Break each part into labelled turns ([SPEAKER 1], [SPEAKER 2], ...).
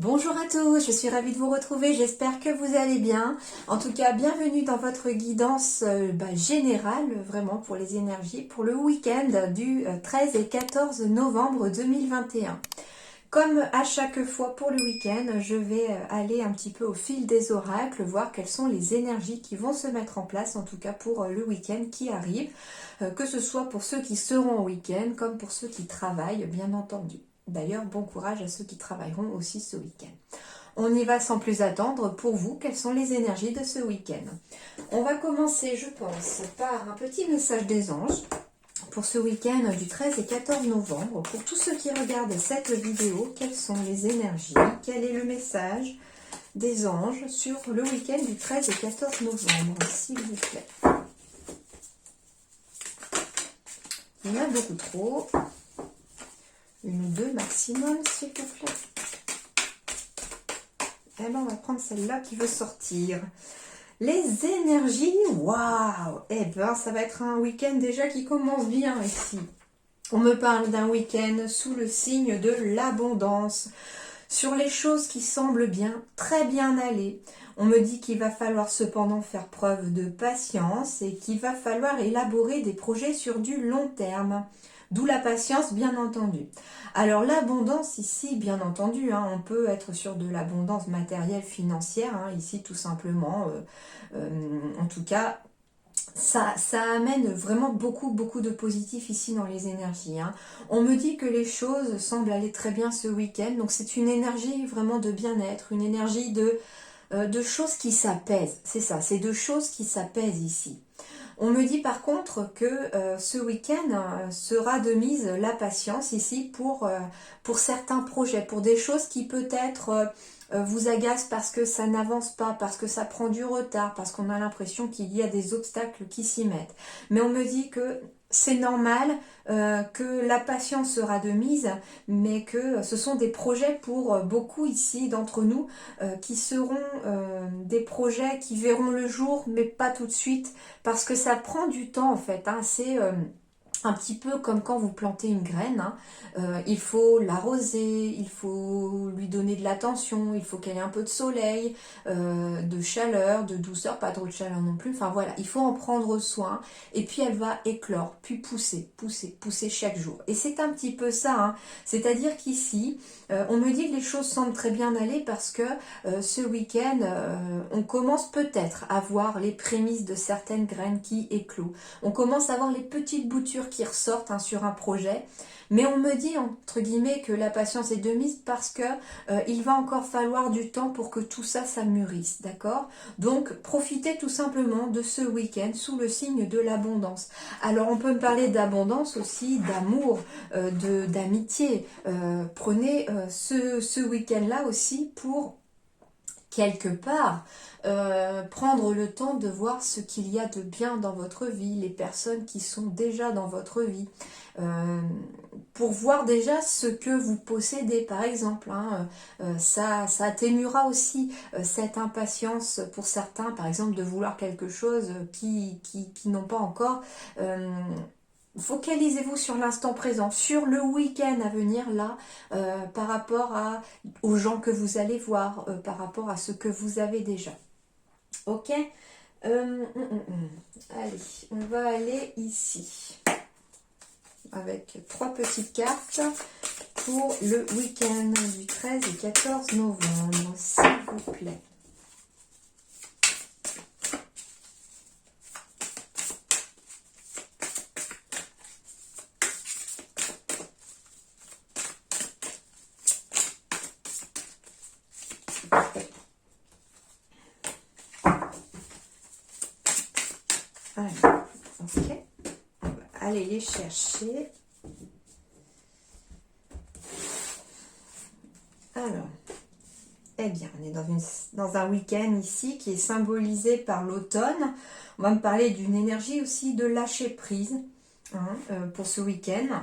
[SPEAKER 1] Bonjour à tous, je suis ravie de vous retrouver, j'espère que vous allez bien. En tout cas, bienvenue dans votre guidance générale, vraiment pour les énergies, pour le week-end du 13 et 14 novembre 2021. Comme à chaque fois pour le week-end, je vais aller un petit peu au fil des oracles, voir quelles sont les énergies qui vont se mettre en place, en tout cas pour le week-end qui arrive, que ce soit pour ceux qui seront au week-end, comme pour ceux qui travaillent, bien entendu. D'ailleurs, bon courage à ceux qui travailleront aussi ce week-end. On y va sans plus attendre. Pour vous, quelles sont les énergies de ce week-end? On va commencer, je pense, par un petit message des anges pour ce week-end du 13 et 14 novembre. Pour tous ceux qui regardent cette vidéo, quelles sont les énergies? Quel est le message des anges sur le week-end du 13 et 14 novembre, s'il vous plaît? Il y en a beaucoup trop. Une ou deux maximum, s'il vous plaît. Eh bien, on va prendre celle-là qui veut sortir. Les énergies, waouh! Eh bien, ça va être un week-end déjà qui commence bien ici. On me parle d'un week-end sous le signe de l'abondance, sur les choses qui semblent bien, très bien aller. On me dit qu'il va falloir cependant faire preuve de patience et qu'il va falloir élaborer des projets sur du long terme. D'où la patience, bien entendu. Alors l'abondance ici, bien entendu, on peut être sur de l'abondance matérielle, financière, ici tout simplement. En tout cas, ça amène vraiment beaucoup de positif ici dans les énergies. On me dit que les choses semblent aller très bien ce week-end, donc c'est une énergie vraiment de bien-être, une énergie de choses qui s'apaisent. C'est ça, c'est de choses qui s'apaisent ici. On me dit par contre que ce week-end sera de mise la patience ici pour certains projets, pour des choses qui peut-être vous agacent parce que ça n'avance pas, parce que ça prend du retard, parce qu'on a l'impression qu'il y a des obstacles qui s'y mettent. Mais on me dit que c'est normal, que la patience sera de mise, mais que ce sont des projets pour beaucoup ici d'entre nous qui seront des projets qui verront le jour, mais pas tout de suite, parce que ça prend du temps en fait. C'est un petit peu comme quand vous plantez une graine. Il faut l'arroser, il faut lui donner de l'attention, il faut qu'elle ait un peu de soleil, de chaleur, de douceur, pas trop de chaleur non plus. Enfin voilà, il faut en prendre soin et puis elle va éclore, puis pousser chaque jour. Et c'est un petit peu ça. C'est-à-dire qu'ici, on me dit que les choses semblent très bien aller parce que ce week-end, on commence peut-être à voir les prémices de certaines graines qui éclosent. On commence à voir les petites boutures qui ressortent sur un projet. Mais on me dit, entre guillemets, que la patience est de mise parce que il va encore falloir du temps pour que tout ça, ça mûrisse, d'accord? Donc, profitez tout simplement de ce week-end sous le signe de l'abondance. Alors, on peut me parler d'abondance aussi, d'amour, d'amitié. Prenez ce week-end-là aussi pour quelque part, prendre le temps de voir ce qu'il y a de bien dans votre vie, les personnes qui sont déjà dans votre vie, pour voir déjà ce que vous possédez par exemple. Ça atténuera aussi cette impatience pour certains, par exemple, de vouloir quelque chose qui n'ont pas encore. Focalisez-vous sur l'instant présent, sur le week-end à venir là, par rapport aux gens que vous allez voir, par rapport à ce que vous avez déjà. Ok. Allez, on va aller ici avec 3 petites cartes pour le week-end du 13 et 14 novembre, s'il vous plaît. Alors, ok, on va aller les chercher. Alors, eh bien, on est dans un week-end ici qui est symbolisé par l'automne. On va me parler d'une énergie aussi de lâcher prise pour ce week-end.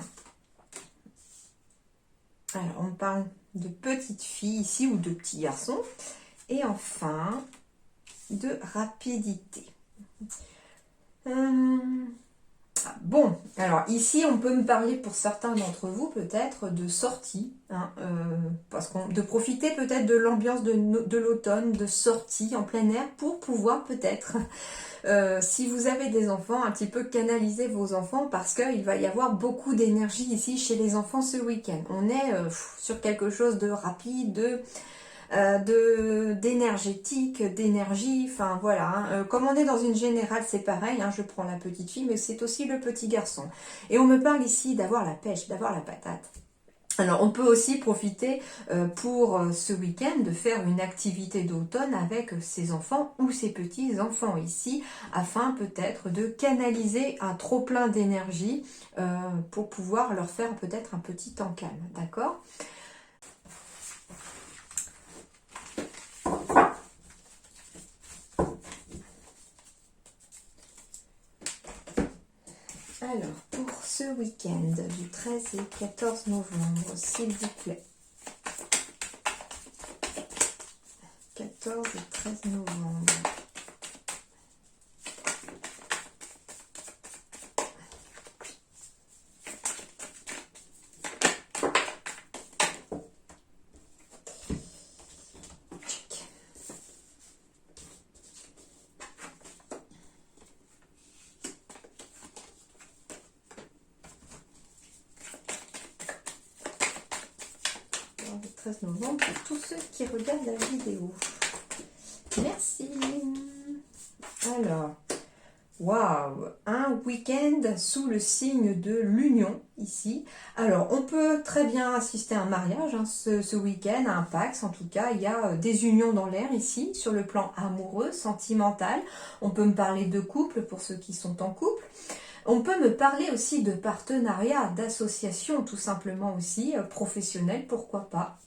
[SPEAKER 1] Alors, on parle de petites filles ici ou de petits garçons. Et enfin, de rapidité. Bon, alors ici, on peut me parler pour certains d'entre vous peut-être de sortie, hein, de profiter peut-être de l'ambiance de l'automne, de sortie en plein air pour pouvoir peut-être, si vous avez des enfants, un petit peu canaliser vos enfants parce qu'il va y avoir beaucoup d'énergie ici chez les enfants ce week-end. On est sur quelque chose de rapide, d'énergétique, d'énergie, enfin voilà. Hein. Comme on est dans une générale, c'est pareil, hein, je prends la petite fille, mais c'est aussi le petit garçon. Et on me parle ici d'avoir la pêche, d'avoir la patate. Alors on peut aussi profiter pour ce week-end de faire une activité d'automne avec ses enfants ou ses petits-enfants ici, afin peut-être de canaliser un trop-plein d'énergie pour pouvoir leur faire peut-être un petit temps calme, d'accord ? Alors, pour ce week-end du 13 et 14 novembre, s'il vous plaît. 14 et 13 novembre. Check. Le 13 novembre pour tous ceux qui regardent la vidéo. Merci. Alors, waouh, un week-end sous le signe de l'union ici. Alors, on peut très bien assister à un mariage hein, ce week-end, à un Pax en tout cas. Il y a des unions dans l'air ici, sur le plan amoureux, sentimental. On peut me parler de couple pour ceux qui sont en couple. On peut me parler aussi de partenariat, d'association tout simplement aussi, professionnel, pourquoi pas.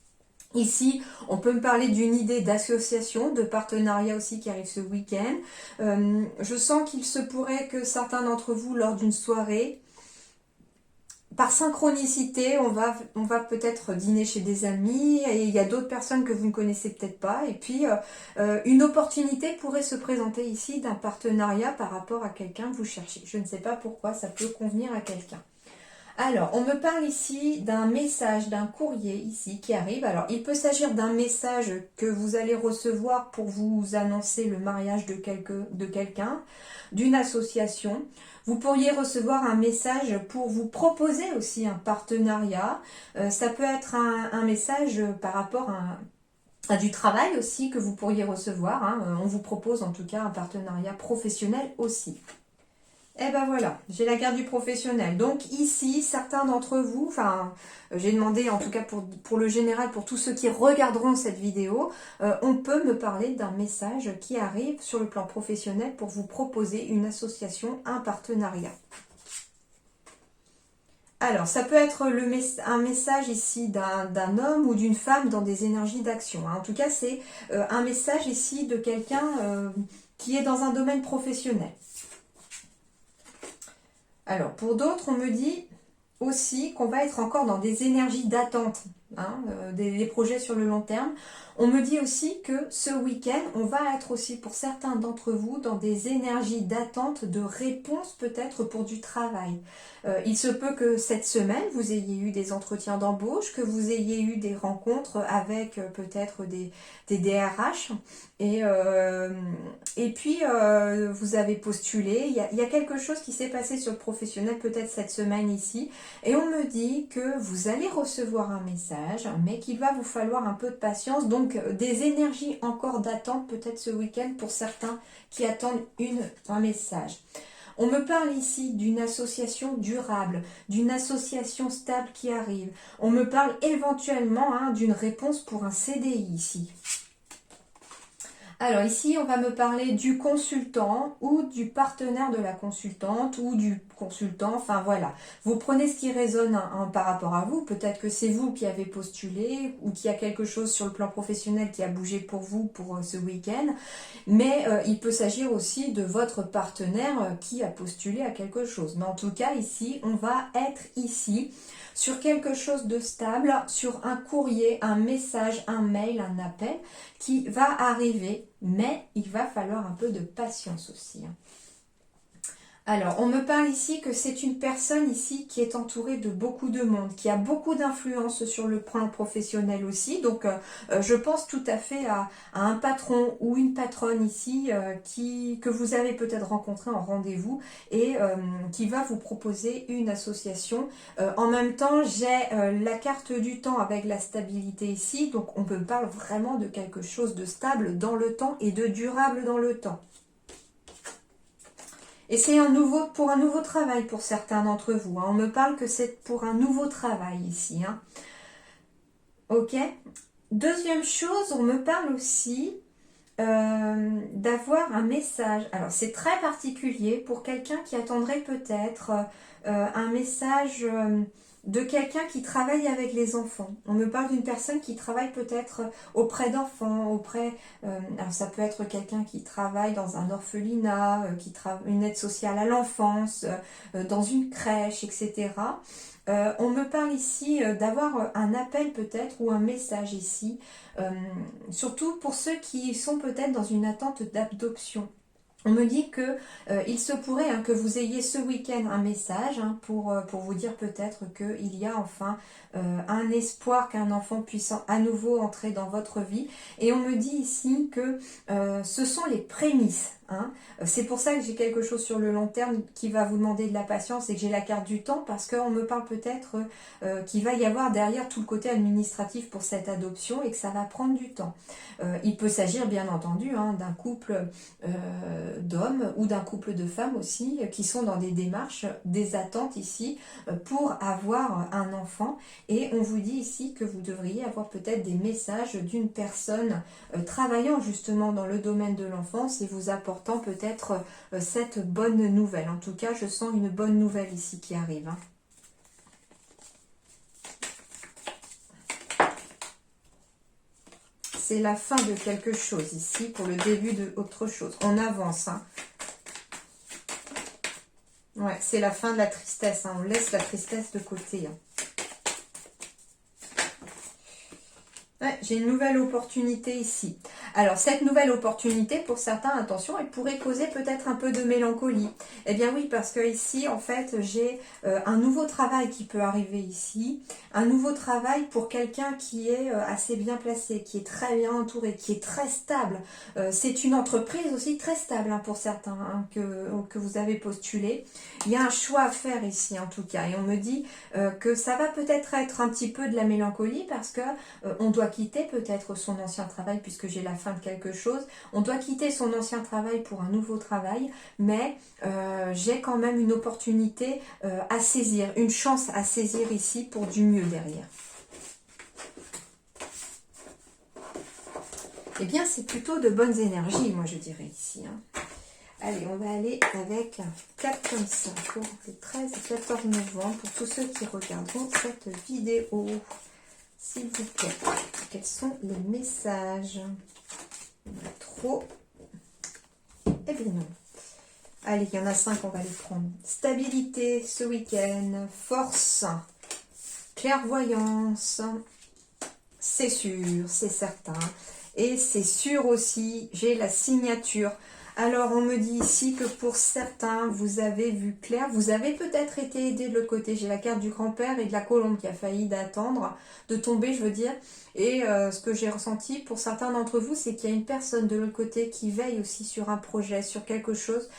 [SPEAKER 1] Ici, on peut me parler d'une idée d'association, de partenariat aussi qui arrive ce week-end. Je sens qu'il se pourrait que certains d'entre vous, lors d'une soirée, par synchronicité, on va peut-être dîner chez des amis et il y a d'autres personnes que vous ne connaissez peut-être pas. Et puis, une opportunité pourrait se présenter ici d'un partenariat par rapport à quelqu'un que vous cherchez. Je ne sais pas pourquoi, ça peut convenir à quelqu'un. Alors, on me parle ici d'un message, d'un courrier ici qui arrive. Alors, il peut s'agir d'un message que vous allez recevoir pour vous annoncer le mariage de quelqu'un, d'une association. Vous pourriez recevoir un message pour vous proposer aussi un partenariat. Ça peut être un message par rapport à du travail aussi que vous pourriez recevoir. Hein. On vous propose en tout cas un partenariat professionnel aussi. Eh ben voilà, j'ai la carte du professionnel. Donc ici, certains d'entre vous, enfin, j'ai demandé en tout cas pour le général, pour tous ceux qui regarderont cette vidéo, on peut me parler d'un message qui arrive sur le plan professionnel pour vous proposer une association, un partenariat. Alors, ça peut être un message ici d'un homme ou d'une femme dans des énergies d'action. Hein. En tout cas, c'est un message ici de quelqu'un qui est dans un domaine professionnel. Alors, pour d'autres, on me dit aussi qu'on va être encore dans des énergies d'attente, hein, des projets sur le long terme. On me dit aussi que ce week-end, on va être aussi pour certains d'entre vous dans des énergies d'attente, de réponse peut-être pour du travail. Il se peut que cette semaine, vous ayez eu des entretiens d'embauche, que vous ayez eu des rencontres avec peut-être des DRH. Et puis, vous avez postulé. Il y a quelque chose qui s'est passé sur le professionnel peut-être cette semaine ici. Et on me dit que vous allez recevoir un message, mais qu'il va vous falloir un peu de patience. Donc, des énergies encore d'attente peut-être ce week-end pour certains qui attendent un message. On me parle ici d'une association durable, d'une association stable qui arrive. On me parle éventuellement d'une réponse pour un CDI ici. Alors ici, on va me parler du consultant ou du partenaire de la consultante ou du consultant, enfin voilà. Vous prenez ce qui résonne par rapport à vous. Peut-être que c'est vous qui avez postulé ou qu'il y a quelque chose sur le plan professionnel qui a bougé pour vous pour ce week-end. Mais il peut s'agir aussi de votre partenaire qui a postulé à quelque chose. Mais en tout cas, ici, on va être ici sur quelque chose de stable, sur un courrier, un message, un mail, un appel qui va arriver, mais il va falloir un peu de patience aussi. Alors, on me parle ici que c'est une personne ici qui est entourée de beaucoup de monde, qui a beaucoup d'influence sur le plan professionnel aussi. Donc, je pense tout à fait à un patron ou une patronne ici que vous avez peut-être rencontré en rendez-vous et qui va vous proposer une association. En même temps, j'ai la carte du temps avec la stabilité ici. Donc, on me parle vraiment de quelque chose de stable dans le temps et de durable dans le temps. Et c'est pour un nouveau travail pour certains d'entre vous. Hein. On me parle que c'est pour un nouveau travail ici. Hein. Ok. Deuxième chose, on me parle aussi d'avoir un message. Alors c'est très particulier pour quelqu'un qui attendrait peut-être un message de quelqu'un qui travaille avec les enfants. On me parle d'une personne qui travaille peut-être auprès d'enfants, alors ça peut être quelqu'un qui travaille dans un orphelinat, une aide sociale à l'enfance, dans une crèche, etc. On me parle ici d'avoir un appel peut-être ou un message ici, surtout pour ceux qui sont peut-être dans une attente d'adoption. On me dit que il se pourrait que vous ayez ce week-end un message pour vous dire peut-être qu'il y a enfin un espoir qu'un enfant puisse à nouveau entrer dans votre vie. Et on me dit ici que ce sont les prémices. Hein. C'est pour ça que j'ai quelque chose sur le long terme qui va vous demander de la patience et que j'ai la carte du temps parce qu'on me parle peut-être qu'il va y avoir derrière tout le côté administratif pour cette adoption et que ça va prendre du temps. Il peut s'agir bien entendu d'un couple d'hommes ou d'un couple de femmes aussi qui sont dans des démarches, des attentes ici pour avoir un enfant et on vous dit ici que vous devriez avoir peut-être des messages d'une personne travaillant justement dans le domaine de l'enfance et vous apportant peut-être cette bonne nouvelle. En tout cas, je sens une bonne nouvelle ici qui arrive. Hein. C'est la fin de quelque chose ici pour le début de autre chose. On avance. Hein. Ouais, c'est la fin de la tristesse. Hein. On laisse la tristesse de côté. Hein. Ouais, j'ai une nouvelle opportunité ici. Alors, cette nouvelle opportunité, pour certains, attention, elle pourrait causer peut-être un peu de mélancolie. Eh bien oui, parce que ici, en fait, j'ai un nouveau travail qui peut arriver ici. Un nouveau travail pour quelqu'un qui est assez bien placé, qui est très bien entouré, qui est très stable. C'est une entreprise aussi très stable pour certains que vous avez postulé. Il y a un choix à faire ici, en tout cas. Et on me dit que ça va peut-être être un petit peu de la mélancolie parce que on doit quitter peut-être son ancien travail puisque j'ai la fin de quelque chose. On doit quitter son ancien travail pour un nouveau travail, mais j'ai quand même une opportunité à saisir, une chance à saisir ici pour du mieux derrière. Eh bien, c'est plutôt de bonnes énergies, moi je dirais ici. Hein. Allez, on va aller avec 4 comme ça pour le 13 et 14 novembre pour tous ceux qui regarderont cette vidéo. S'il vous plaît, quels sont les messages? Il y en a trop. Eh bien non. Allez, il y en a 5, on va les prendre. Stabilité ce week-end, force, clairvoyance, c'est sûr, c'est certain. Et c'est sûr aussi, j'ai la signature. Alors, on me dit ici que pour certains, vous avez vu clair, vous avez peut-être été aidé de l'autre côté. J'ai la carte du grand-père et de la colombe qui a failli de tomber, je veux dire. Et ce que j'ai ressenti pour certains d'entre vous, c'est qu'il y a une personne de l'autre côté qui veille aussi sur un projet, sur quelque chose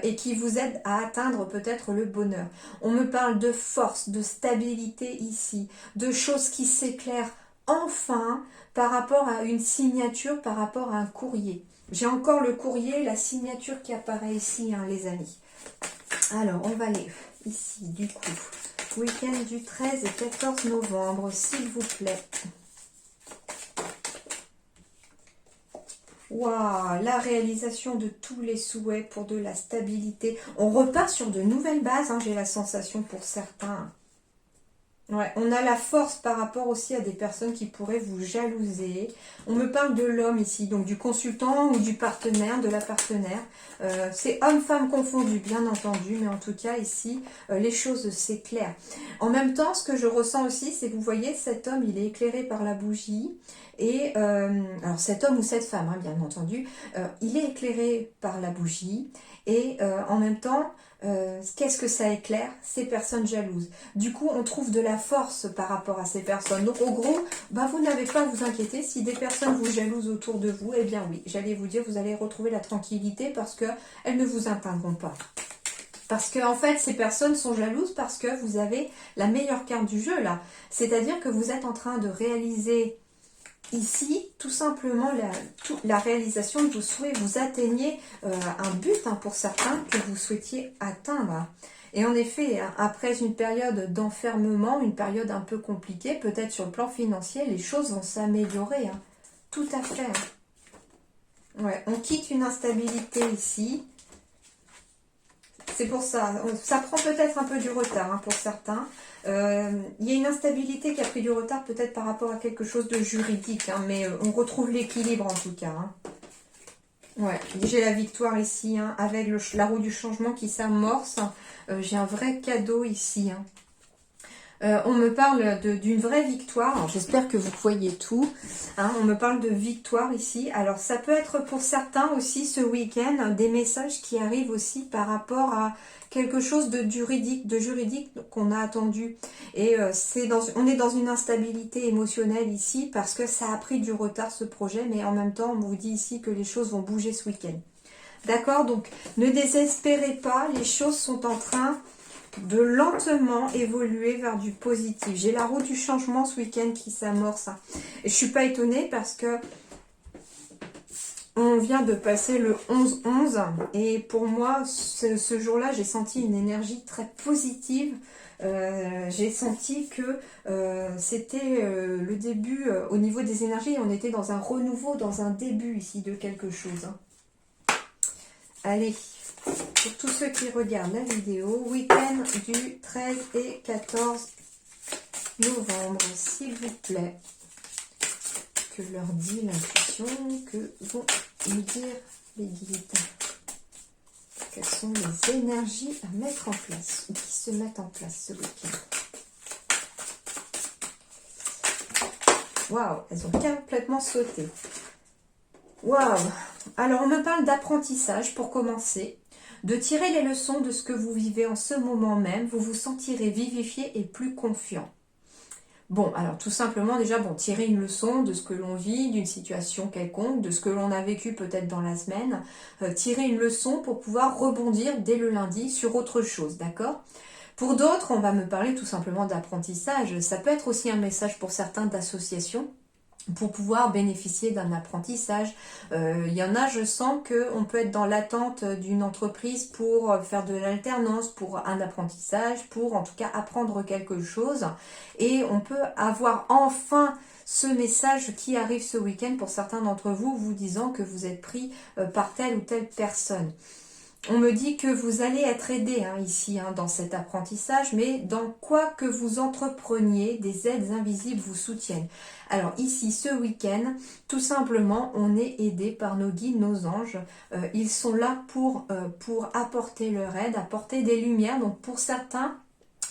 [SPEAKER 1] et qui vous aide à atteindre peut-être le bonheur. On me parle de force, de stabilité ici, de choses qui s'éclairent enfin par rapport à une signature, par rapport à un courrier. J'ai encore le courrier, la signature qui apparaît ici, les amis. Alors, on va aller ici, du coup. Week-end du 13 et 14 novembre, s'il vous plaît. Waouh, la réalisation de tous les souhaits pour de la stabilité. On repart sur de nouvelles bases, j'ai la sensation pour certains. Ouais, on a la force par rapport aussi à des personnes qui pourraient vous jalouser. On me parle de l'homme ici, donc du consultant ou du partenaire, de la partenaire. C'est homme-femme confondu, bien entendu, mais en tout cas ici, les choses c'est clair. En même temps, ce que je ressens aussi, c'est que vous voyez, cet homme, il est éclairé par la bougie. Et alors cet homme ou cette femme, bien entendu, il est éclairé par la bougie. et en même temps, qu'est-ce que ça éclaire? Ces personnes jalouses. Du coup, on trouve de la force par rapport à ces personnes. Donc, au gros, bah, vous n'avez pas à vous inquiéter. Si des personnes vous jalousent autour de vous, eh bien oui, j'allais vous dire, vous allez retrouver la tranquillité parce qu'elles ne vous atteindront pas. Parce que en fait, ces personnes sont jalouses parce que vous avez la meilleure carte du jeu là. C'est-à-dire que vous êtes en train de réaliser ici, tout simplement, la réalisation de vos souhaits. Vous atteignez un but pour certains que vous souhaitiez atteindre. Et en effet, après une période d'enfermement, une période un peu compliquée, peut-être sur le plan financier, les choses vont s'améliorer. Tout à fait. Ouais, on quitte une instabilité ici. C'est pour ça. Ça prend peut-être un peu du retard pour certains. Il y a une instabilité qui a pris du retard peut-être par rapport à quelque chose de juridique. Mais on retrouve l'équilibre en tout cas. Ouais, j'ai la victoire ici avec la roue du changement qui s'amorce. J'ai un vrai cadeau ici. On me parle d'une vraie victoire. J'espère que vous voyez tout. On me parle de victoire ici. Alors, ça peut être pour certains aussi ce week-end des messages qui arrivent aussi par rapport à quelque chose de juridique qu'on a attendu. Et on est dans une instabilité émotionnelle ici parce que ça a pris du retard ce projet. Mais en même temps, on vous dit ici que les choses vont bouger ce week-end. D'accord? Donc, ne désespérez pas. Les choses sont en train de lentement évoluer vers du positif. J'ai la roue du changement ce week-end qui s'amorce. Et je suis pas étonnée parce que on vient de passer le 11-11 et pour moi, ce jour-là, j'ai senti une énergie très positive. J'ai senti que c'était le début au niveau des énergies. On était dans un renouveau, dans un début ici de quelque chose. Allez. Pour tous ceux qui regardent la vidéo, week-end du 13 et 14 novembre, s'il vous plaît. Que leur dit l'intuition, que vont nous dire les guides? Quelles sont les énergies à mettre en place ou qui se mettent en place ce week-end? Waouh, elles ont complètement sauté. Waouh! Alors, on me parle d'apprentissage pour commencer. De tirer les leçons de ce que vous vivez en ce moment même, vous vous sentirez vivifié et plus confiant. Bon, alors tout simplement déjà, tirer une leçon de ce que l'on vit, d'une situation quelconque, de ce que l'on a vécu peut-être dans la semaine. Tirer une leçon pour pouvoir rebondir dès le lundi sur autre chose, d'accord ? Pour d'autres, on va me parler tout simplement d'apprentissage. Ça peut être aussi un message pour certains d'association, pour pouvoir bénéficier d'un apprentissage. Il y en a, je sens qu'on peut être dans l'attente d'une entreprise pour faire de l'alternance, pour un apprentissage, pour en tout cas apprendre quelque chose. Et on peut avoir enfin ce message qui arrive ce week-end pour certains d'entre vous, vous disant que vous êtes pris par telle ou telle personne. On me dit que vous allez être aidé ici dans cet apprentissage, mais dans quoi que vous entrepreniez, des aides invisibles vous soutiennent. Alors ici, ce week-end, tout simplement, on est aidé par nos guides, nos anges. Ils sont là pour apporter leur aide, apporter des lumières. Donc pour certains,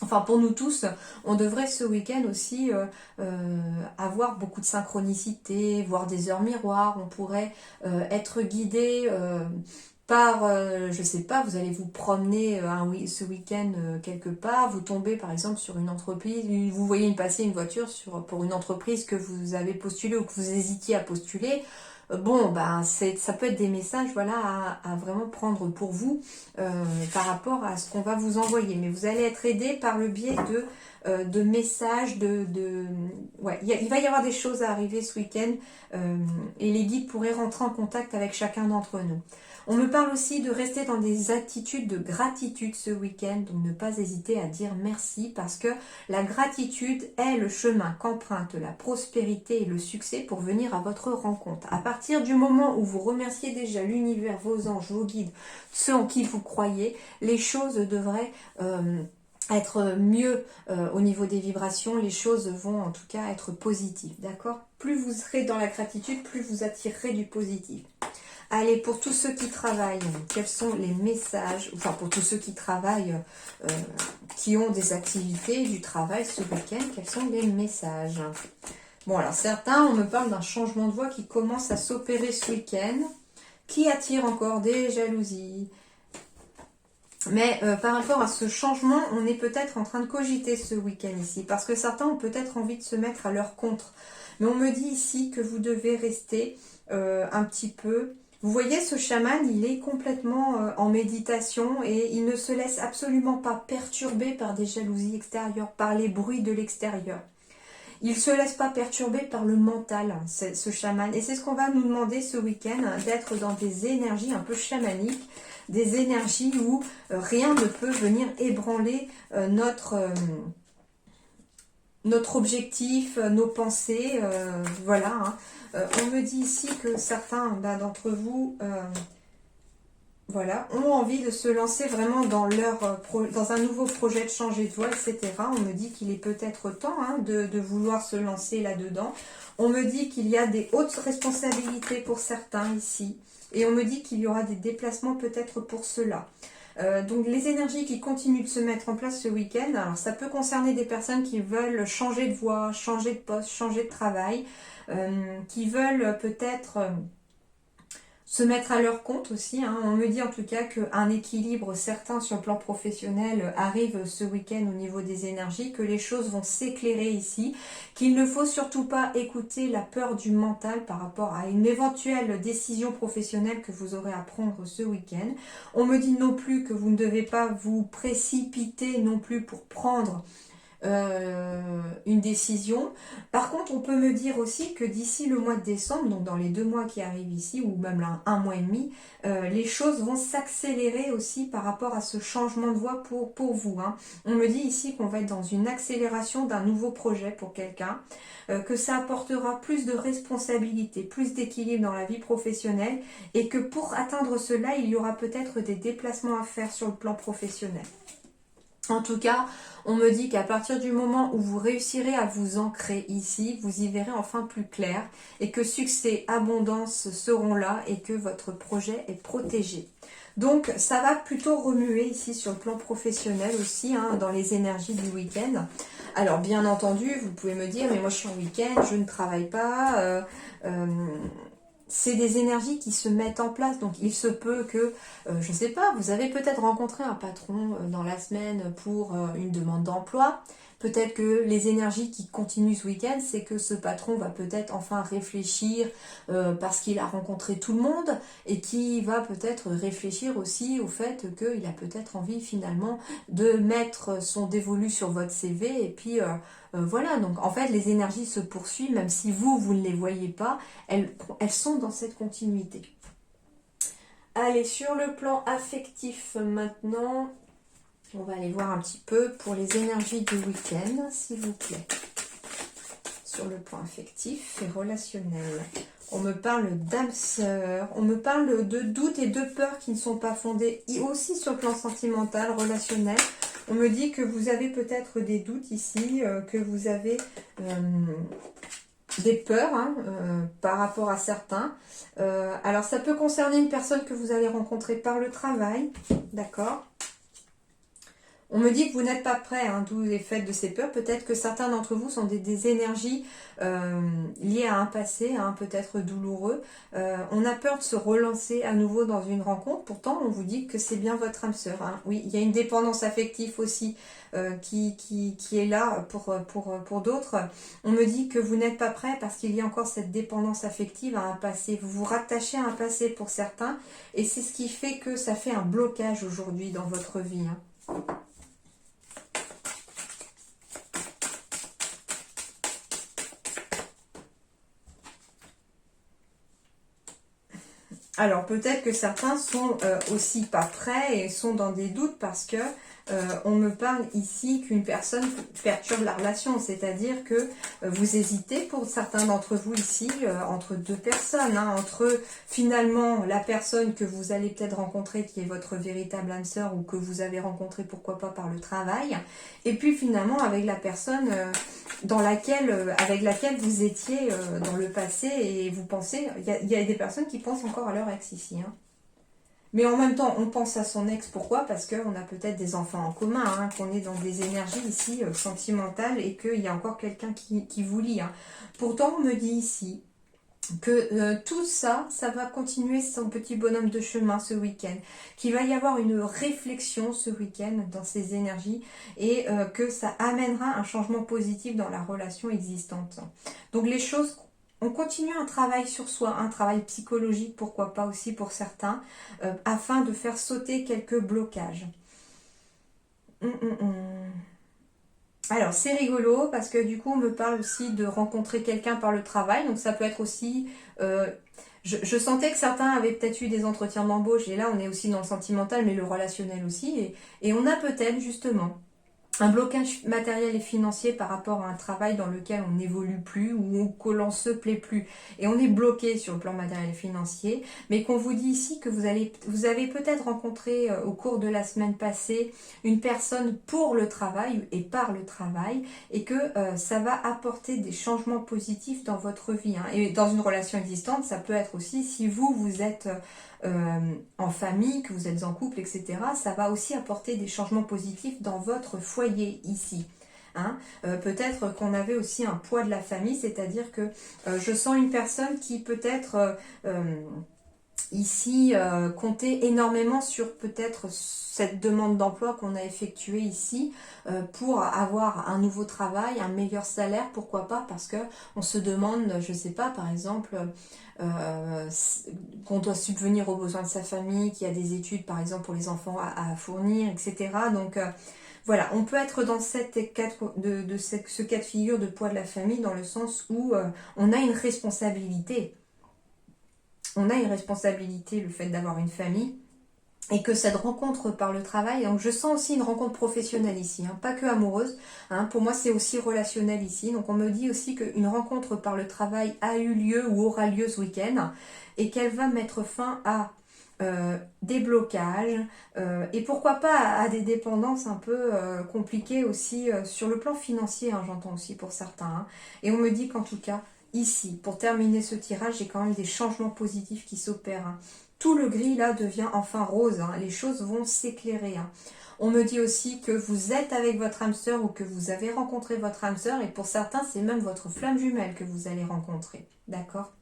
[SPEAKER 1] enfin pour nous tous, on devrait ce week-end aussi avoir beaucoup de synchronicité, voir des heures miroirs. On pourrait être guidé par, je sais pas, vous allez vous promener ce week-end quelque part, vous tombez par exemple sur une entreprise, vous voyez passer une voiture pour une entreprise que vous avez postulé ou que vous hésitiez à postuler. Ça peut être des messages à vraiment prendre pour vous par rapport à ce qu'on va vous envoyer. Mais vous allez être aidé par le biais de messages, il va y avoir des choses à arriver ce week-end et les guides pourraient rentrer en contact avec chacun d'entre nous. On me parle aussi de rester dans des attitudes de gratitude ce week-end, donc ne pas hésiter à dire merci parce que la gratitude est le chemin qu'emprunte la prospérité et le succès pour venir à votre rencontre. À partir du moment où vous remerciez déjà l'univers, vos anges, vos guides, ceux en qui vous croyez, les choses devraient être mieux au niveau des vibrations, les choses vont en tout cas être positives, d'accord ? Plus vous serez dans la gratitude, plus vous attirerez du positif. Allez, pour tous ceux qui travaillent, quels sont les messages, enfin pour tous ceux qui travaillent, qui ont des activités du travail ce week-end, quels sont les messages? Bon, alors certains, on me parle d'un changement de voie qui commence à s'opérer ce week-end, qui attire encore des jalousies, Mais par rapport à ce changement, on est peut-être en train de cogiter ce week-end ici. Parce que certains ont peut-être envie de se mettre à leur compte. Mais on me dit ici que vous devez rester un petit peu... Vous voyez, ce chaman, il est complètement en méditation et il ne se laisse absolument pas perturber par des jalousies extérieures, par les bruits de l'extérieur. Il ne se laisse pas perturber par le mental, ce chaman. Et c'est ce qu'on va nous demander ce week-end, d'être dans des énergies un peu chamaniques, des énergies où rien ne peut venir ébranler notre objectif, nos pensées. Voilà. Hein. On me dit ici que certains d'entre vous... voilà, ont envie de se lancer vraiment dans dans un nouveau projet, de changer de voie, etc. On me dit qu'il est peut-être temps de vouloir se lancer là-dedans. On me dit qu'il y a des hautes responsabilités pour certains ici. Et on me dit qu'il y aura des déplacements peut-être pour cela. Donc les énergies qui continuent de se mettre en place ce week-end, alors ça peut concerner des personnes qui veulent changer de voie, changer de poste, changer de travail, qui veulent peut-être... se mettre à leur compte aussi. Hein. On me dit en tout cas qu'un équilibre certain sur le plan professionnel arrive ce week-end au niveau des énergies, que les choses vont s'éclairer ici, qu'il ne faut surtout pas écouter la peur du mental par rapport à une éventuelle décision professionnelle que vous aurez à prendre ce week-end. On me dit non plus que vous ne devez pas vous précipiter non plus pour prendre une décision. Par contre, on peut me dire aussi que d'ici le mois de décembre, donc dans les 2 mois qui arrivent ici, ou même là, 1 mois et demi, les choses vont s'accélérer aussi par rapport à ce changement de voie pour vous. Hein. On me dit ici qu'on va être dans une accélération d'un nouveau projet pour quelqu'un, que ça apportera plus de responsabilité, plus d'équilibre dans la vie professionnelle, et que pour atteindre cela, il y aura peut-être des déplacements à faire sur le plan professionnel. En tout cas, on me dit qu'à partir du moment où vous réussirez à vous ancrer ici, vous y verrez enfin plus clair et que succès, abondance seront là et que votre projet est protégé. Donc, ça va plutôt remuer ici sur le plan professionnel aussi, hein, dans les énergies du week-end. Alors, bien entendu, vous pouvez me dire, mais moi je suis en week-end, je ne travaille pas... c'est des énergies qui se mettent en place, donc il se peut que, je ne sais pas, vous avez peut-être rencontré un patron dans la semaine pour une demande d'emploi. Peut-être que les énergies qui continuent ce week-end, c'est que ce patron va peut-être enfin réfléchir parce qu'il a rencontré tout le monde et qui va peut-être réfléchir aussi au fait qu'il a peut-être envie finalement de mettre son dévolu sur votre CV et puis voilà. Donc en fait les énergies se poursuivent même si vous ne les voyez pas, elles sont dans cette continuité. Allez, sur le plan affectif maintenant... On va aller voir un petit peu pour les énergies du week-end, s'il vous plaît. Sur le plan affectif et relationnel. On me parle d'âme sœur, on me parle de doutes et de peurs qui ne sont pas fondées. Et aussi sur le plan sentimental, relationnel. On me dit que vous avez peut-être des doutes ici, que vous avez des peurs par rapport à certains. Alors ça peut concerner une personne que vous allez rencontrer par le travail, d'accord ? On me dit que vous n'êtes pas prêt, d'où les faits de ces peurs. Peut-être que certains d'entre vous sont des énergies liées à un passé, peut-être douloureux. On a peur de se relancer à nouveau dans une rencontre. Pourtant, on vous dit que c'est bien votre âme sœur. Oui, il y a une dépendance affective aussi qui est là pour d'autres. On me dit que vous n'êtes pas prêt parce qu'il y a encore cette dépendance affective à un passé. Vous vous rattachez à un passé pour certains. Et c'est ce qui fait que ça fait un blocage aujourd'hui dans votre vie. Alors peut-être que certains sont aussi pas prêts et sont dans des doutes parce que on me parle ici qu'une personne perturbe la relation, c'est-à-dire que vous hésitez pour certains d'entre vous ici entre deux personnes, entre finalement la personne que vous allez peut-être rencontrer qui est votre véritable âme sœur ou que vous avez rencontré pourquoi pas par le travail, et puis finalement avec la personne avec laquelle vous étiez dans le passé et vous pensez, il y a des personnes qui pensent encore à leur ex ici. Mais en même temps, on pense à son ex. Pourquoi? Parce qu'on a peut-être des enfants en commun, qu'on est dans des énergies ici sentimentales et qu'il y a encore quelqu'un qui vous lie. Pourtant, on me dit ici que tout ça, ça va continuer son petit bonhomme de chemin ce week-end, qu'il va y avoir une réflexion ce week-end dans ces énergies et que ça amènera un changement positif dans la relation existante. Donc les choses, on continue un travail sur soi, un travail psychologique, pourquoi pas aussi pour certains, afin de faire sauter quelques blocages. Alors c'est rigolo parce que du coup on me parle aussi de rencontrer quelqu'un par le travail, donc ça peut être aussi... je sentais que certains avaient peut-être eu des entretiens d'embauche et là on est aussi dans le sentimental mais le relationnel aussi et on a peut-être justement un blocage matériel et financier par rapport à un travail dans lequel on n'évolue plus ou que l'on se plaît plus et on est bloqué sur le plan matériel et financier, mais qu'on vous dit ici que vous avez peut-être rencontré au cours de la semaine passée une personne pour le travail et par le travail et que ça va apporter des changements positifs dans votre vie, hein. Et dans une relation existante, ça peut être aussi si vous êtes en famille, que vous êtes en couple, etc., ça va aussi apporter des changements positifs dans votre foyer ici. Hein, peut-être qu'on avait aussi un poids de la famille, c'est-à-dire que je sens une personne qui peut-être ici comptait énormément sur peut-être cette demande d'emploi qu'on a effectuée ici pour avoir un nouveau travail, un meilleur salaire, pourquoi pas, parce que on se demande, je sais pas, par exemple, qu'on doit subvenir aux besoins de sa famille, qu'il y a des études par exemple pour les enfants à fournir, etc. Donc voilà, on peut être dans ce cas de figure de poids de la famille dans le sens où on a une responsabilité. On a une responsabilité, le fait d'avoir une famille, et que cette rencontre par le travail, donc je sens aussi une rencontre professionnelle ici, hein, pas que amoureuse, hein, pour moi c'est aussi relationnel ici, donc on me dit aussi qu'une rencontre par le travail a eu lieu ou aura lieu ce week-end, et qu'elle va mettre fin à des blocages, et pourquoi pas à des dépendances un peu compliquées aussi sur le plan financier, hein, j'entends aussi pour certains, hein, et on me dit qu'en tout cas, ici, pour terminer ce tirage, j'ai quand même des changements positifs qui s'opèrent, hein. Tout le gris là devient enfin rose, hein. Les choses vont s'éclairer, hein. On me dit aussi que vous êtes avec votre âme sœur ou que vous avez rencontré votre âme sœur et pour certains c'est même votre flamme jumelle que vous allez rencontrer, d'accord?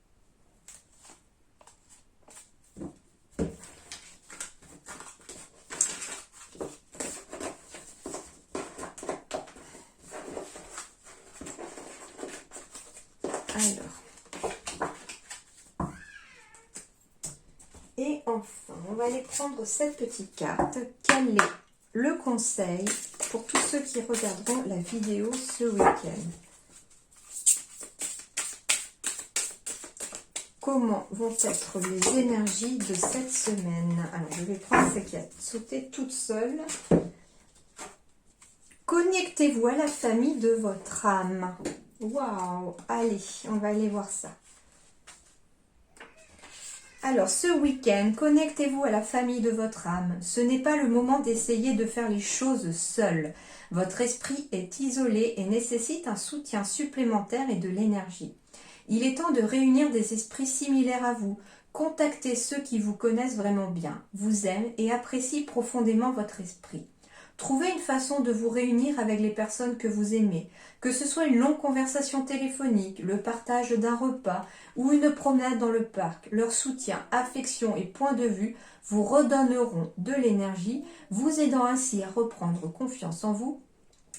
[SPEAKER 1] Alors, et enfin, on va aller prendre cette petite carte. Quel est le conseil pour tous ceux qui regarderont la vidéo ce week-end? Comment vont être les énergies de cette semaine? Alors, je vais prendre celle qui a sauté toute seule. Connectez-vous à la famille de votre âme. Waouh! Allez, on va aller voir ça. Alors, ce week-end, connectez-vous à la famille de votre âme. Ce n'est pas le moment d'essayer de faire les choses seul. Votre esprit est isolé et nécessite un soutien supplémentaire et de l'énergie. Il est temps de réunir des esprits similaires à vous. Contactez ceux qui vous connaissent vraiment bien, vous aiment et apprécient profondément votre esprit. Trouvez une façon de vous réunir avec les personnes que vous aimez, que ce soit une longue conversation téléphonique, le partage d'un repas ou une promenade dans le parc. Leur soutien, affection et point de vue vous redonneront de l'énergie, vous aidant ainsi à reprendre confiance en vous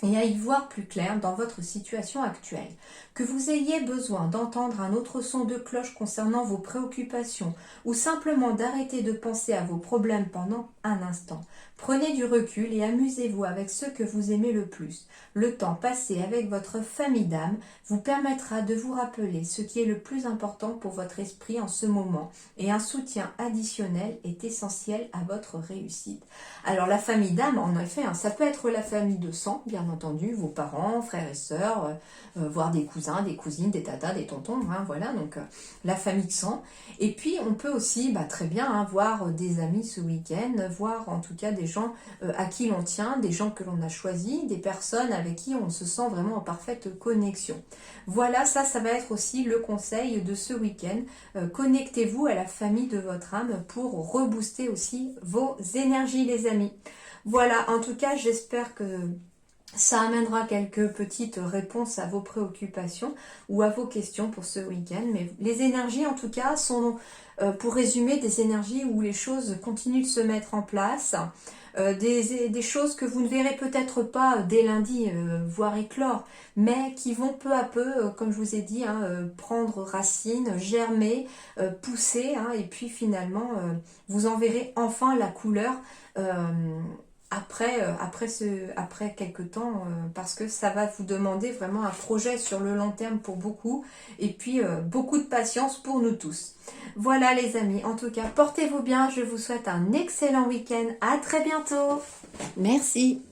[SPEAKER 1] et à y voir plus clair dans votre situation actuelle. Que vous ayez besoin d'entendre un autre son de cloche concernant vos préoccupations ou simplement d'arrêter de penser à vos problèmes pendant un instant. Prenez du recul et amusez-vous avec ceux que vous aimez le plus. Le temps passé avec votre famille d'âme vous permettra de vous rappeler ce qui est le plus important pour votre esprit en ce moment et un soutien additionnel est essentiel à votre réussite. Alors la famille d'âme, en effet, hein, ça peut être la famille de sang, bien entendu, vos parents, frères et sœurs, voire des cousins, des cousines, des tatas, des tontons, hein, voilà, donc la famille de sang. Et puis on peut aussi très bien hein, voir des amis ce week-end, voir en tout cas des gens à qui l'on tient, des gens que l'on a choisis, des personnes avec qui on se sent vraiment en parfaite connexion. Voilà, ça va être aussi le conseil de ce week-end. Connectez-vous à la famille de votre âme pour rebooster aussi vos énergies, les amis. Voilà, en tout cas, j'espère que Ça amènera quelques petites réponses à vos préoccupations ou à vos questions pour ce week-end. Mais les énergies, en tout cas, sont, pour résumer, des énergies où les choses continuent de se mettre en place. Des choses que vous ne verrez peut-être pas dès lundi, voire éclore, mais qui vont peu à peu, comme je vous ai dit, hein, prendre racine, germer, pousser, hein, et puis finalement, vous en verrez enfin la couleur. Après quelques temps, parce que ça va vous demander vraiment un projet sur le long terme pour beaucoup, et puis beaucoup de patience pour nous tous. Voilà les amis, en tout cas, portez-vous bien, je vous souhaite un excellent week-end, à très bientôt. Merci.